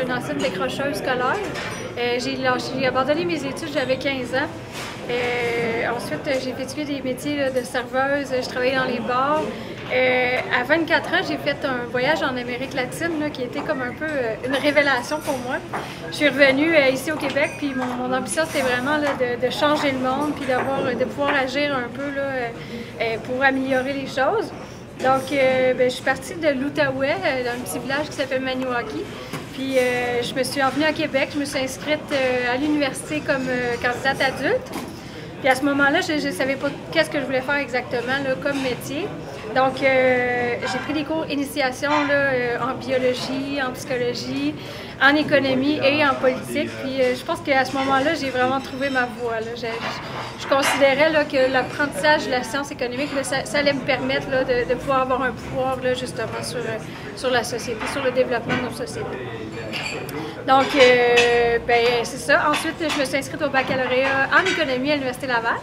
une ancienne décrocheuse scolaire. J'ai abandonné mes études, j'avais 15 ans. Ensuite, j'ai effectué des métiers là, de serveuse, je travaillais dans les bars. À 24 ans, j'ai fait un voyage en Amérique latine là, qui était comme un peu une révélation pour moi. Je suis revenue ici au Québec, puis mon ambition c'était vraiment là, de changer le monde, puis de pouvoir agir un peu là, pour améliorer les choses. Donc, je suis partie de l'Outaouais, d'un petit village qui s'appelle Maniwaki. Puis, je me suis revenue à Québec, je me suis inscrite à l'université comme candidate adulte. Puis à ce moment-là, je ne savais pas qu'est-ce que je voulais faire exactement là, comme métier. Donc, j'ai pris des cours d'initiation en biologie, en psychologie, en économie et en politique. Puis je pense qu'à ce moment-là, j'ai vraiment trouvé ma voie. Là. Je considérais là, que l'apprentissage de la science économique, là, ça allait me permettre là, de pouvoir avoir un pouvoir là, justement sur la société, sur le développement de nos sociétés. Donc, c'est ça. Ensuite, je me suis inscrite au baccalauréat en économie à l'Université Laval.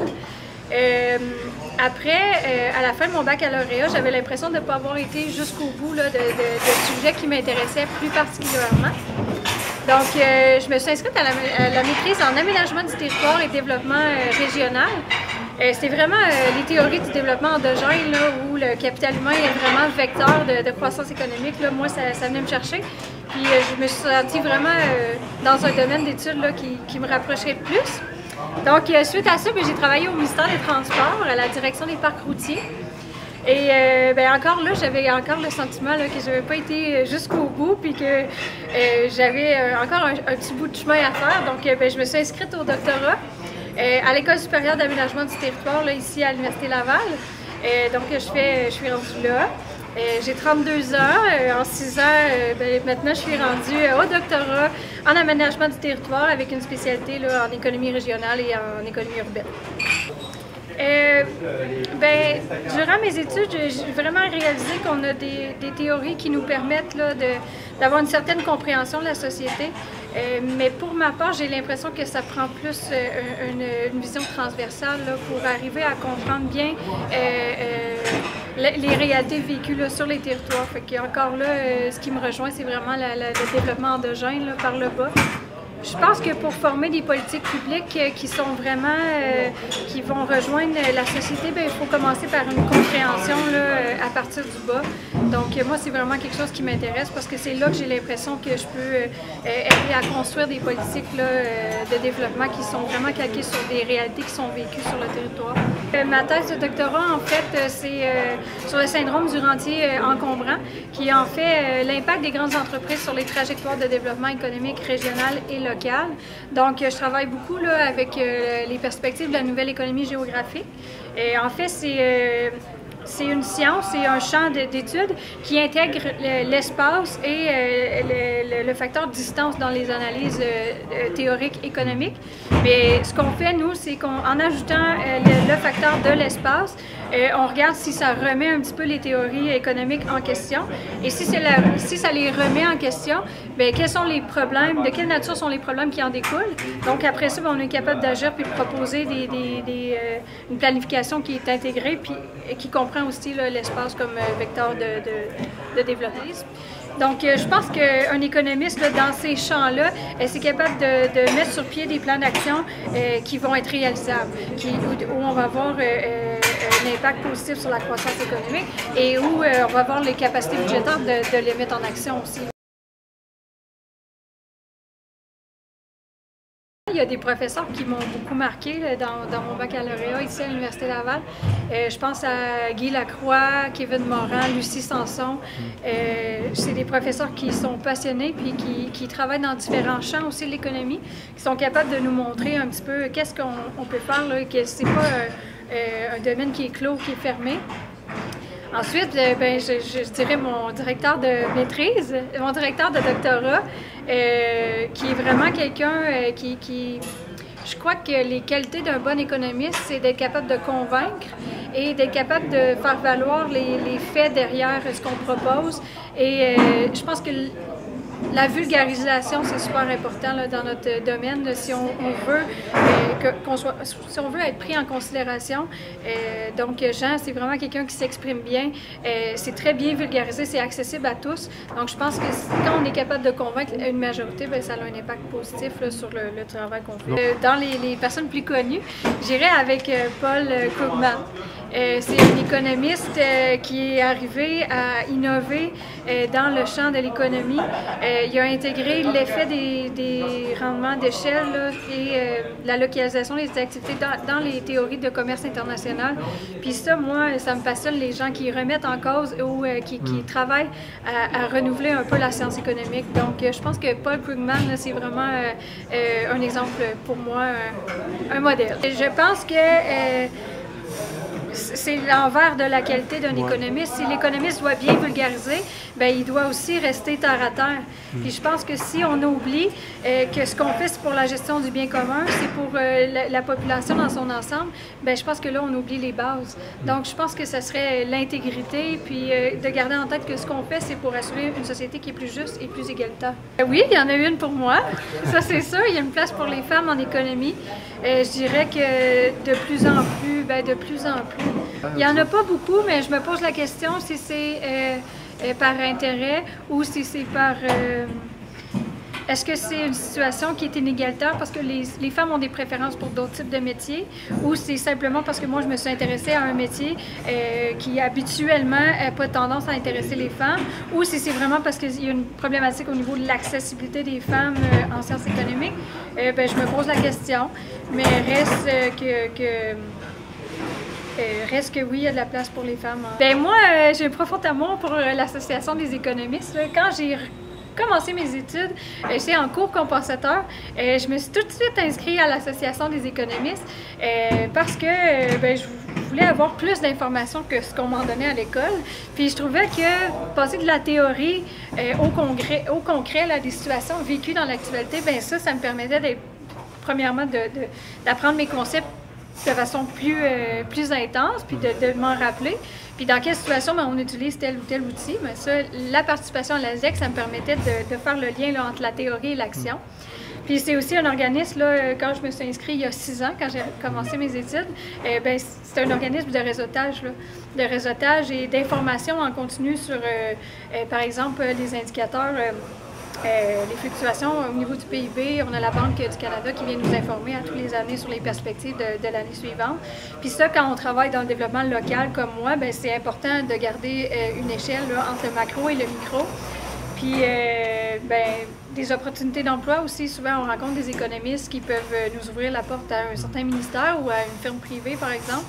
Après, à la fin de mon baccalauréat, j'avais l'impression de ne pas avoir été jusqu'au bout là, de sujets qui m'intéressaient plus particulièrement. Donc, je me suis inscrite à la maîtrise en aménagement du territoire et développement régional. C'est vraiment les théories du développement endogène, là, où le capital humain est vraiment vecteur de croissance économique. Là, moi, ça venait me chercher. Puis, je me suis sentie vraiment dans un domaine d'études qui me rapprocherait le plus. Donc, suite à ça, j'ai travaillé au ministère des Transports, à la direction des parcs routiers. Et encore là, j'avais encore le sentiment là, que je n'avais pas été jusqu'au bout, puis que j'avais encore un petit bout de chemin à faire. Donc, je me suis inscrite au doctorat à l'École supérieure d'aménagement du territoire, là, ici à l'Université Laval. Donc, je suis rendue là. J'ai 32 ans. En 6 ans, maintenant, je suis rendue au doctorat en aménagement du territoire avec une spécialité là, en économie régionale et en économie urbaine. Durant mes études, j'ai vraiment réalisé qu'on a des théories qui nous permettent d'avoir une certaine compréhension de la société. Mais pour ma part, j'ai l'impression que ça prend plus une vision transversale là, pour arriver à comprendre bien les réalités vécues là, sur les territoires. Fait qu'encore là, ce qui me rejoint, c'est vraiment le développement endogène là, par le bas. Je pense que pour former des politiques publiques qui sont vraiment, qui vont rejoindre la société, il faut commencer par une compréhension là, à partir du bas. Donc moi, c'est vraiment quelque chose qui m'intéresse parce que c'est là que j'ai l'impression que je peux aider à construire des politiques là, de développement qui sont vraiment calquées sur des réalités qui sont vécues sur le territoire. Ma thèse de doctorat, en fait, c'est sur le syndrome du rentier encombrant, qui est en fait l'impact des grandes entreprises sur les trajectoires de développement économique régional et local. Donc, je travaille beaucoup là, avec les perspectives de la nouvelle économie géographique. Et en fait, c'est une science et un champ d'études qui intègre l'espace et le facteur distance dans les analyses théoriques économiques. Mais ce qu'on fait, nous, c'est qu'en ajoutant le facteur de l'espace, on regarde si ça remet un petit peu les théories économiques en question. Et si ça les remet en question, quels sont les problèmes, de quelle nature sont les problèmes qui en découlent. Donc après ça, on est capable d'agir puis de proposer une planification qui est intégrée puis qui comprend aussi l'espace comme vecteur de développement. Donc, je pense qu'un économiste, là, dans ces champs-là, c'est capable de mettre sur pied des plans d'action qui vont être réalisables, où on va avoir un impact positif sur la croissance économique et où on va avoir les capacités budgétaires de les mettre en action aussi. Il y a des professeurs qui m'ont beaucoup marqué là, dans mon baccalauréat ici à l'Université Laval. Je pense à Guy Lacroix, Kevin Morin, Lucie Sanson. C'est des professeurs qui sont passionnés puis qui travaillent dans différents champs aussi de l'économie, qui sont capables de nous montrer un petit peu qu'est-ce qu'on peut faire, là, que c'est pas un domaine qui est clos, qui est fermé. Ensuite, je dirais mon directeur de maîtrise, mon directeur de doctorat, qui est vraiment quelqu'un qui... Je crois que les qualités d'un bon économiste, c'est d'être capable de convaincre et d'être capable de faire valoir les faits derrière ce qu'on propose. Et je pense que la vulgarisation, c'est super important là, dans notre domaine. Là, si on veut si on veut être pris en considération. Donc Jean, c'est vraiment quelqu'un qui s'exprime bien. C'est très bien vulgarisé, c'est accessible à tous. Donc je pense que quand on est capable de convaincre une majorité, bien, ça a un impact positif là, sur le travail qu'on fait. Dans les personnes plus connues, j'irais avec Paul Krugman. C'est un économiste qui est arrivé à innover dans le champ de l'économie. Il a intégré l'effet des rendements d'échelle et la localisation des activités dans les théories de commerce international. Puis ça, moi, ça me passionne les gens qui remettent en cause ou qui travaillent à renouveler un peu la science économique. Donc, je pense que Paul Krugman, c'est vraiment un exemple pour moi, un modèle. Et je pense que c'est l'envers de la qualité d'un économiste. Si l'économiste doit bien vulgariser, bien, il doit aussi rester terre à terre. Puis je pense que si on oublie que ce qu'on fait, c'est pour la gestion du bien commun, c'est pour la population dans son ensemble, bien, je pense que là, on oublie les bases. Donc, je pense que ce serait l'intégrité, puis de garder en tête que ce qu'on fait, c'est pour assurer une société qui est plus juste et plus égalitaire. Oui, il y en a une pour moi. Ça, c'est sûr. Il y a une place pour les femmes en économie. Je dirais que de plus en plus, bien, de plus en plus. Il n'y en a pas beaucoup, mais je me pose la question si c'est par intérêt ou si c'est par... Est-ce que c'est une situation qui est inégalitaire parce que les femmes ont des préférences pour d'autres types de métiers ou c'est simplement parce que moi, je me suis intéressée à un métier qui habituellement n'a pas tendance à intéresser les femmes ou si c'est vraiment parce qu'il y a une problématique au niveau de l'accessibilité des femmes en sciences économiques? Ben, je me pose la question, mais reste que oui, il y a de la place pour les femmes. Ben moi, j'ai un profond amour pour l'Association des économistes. Quand j'ai commencé mes études, j'étais en cours compensateur. Je me suis tout de suite inscrite à l'Association des économistes parce que ben, je voulais avoir plus d'informations que ce qu'on m'en donnait à l'école. Puis je trouvais que passer de la théorie au concret, là, des situations vécues dans l'actualité, ben ça me permettait d'être, premièrement, d'apprendre mes concepts de façon plus intense, puis de m'en rappeler. Puis dans quelle situation on utilise tel ou tel outil. Mais ça, la participation à l'ASEC, ça me permettait de faire le lien là, entre la théorie et l'action. Puis c'est aussi un organisme, là, quand je me suis inscrite il y a 6 ans, quand j'ai commencé mes études, ben, c'est un organisme de réseautage, là, de réseautage et d'information en continu sur, par exemple, les indicateurs. Les fluctuations au niveau du PIB, on a la Banque du Canada qui vient nous informer à tous les années sur les perspectives de l'année suivante. Puis ça, quand on travaille dans le développement local comme moi, ben c'est important de garder une échelle là, entre le macro et le micro. Puis ben, des opportunités d'emploi aussi. Souvent, on rencontre des économistes qui peuvent nous ouvrir la porte à un certain ministère ou à une firme privée, par exemple.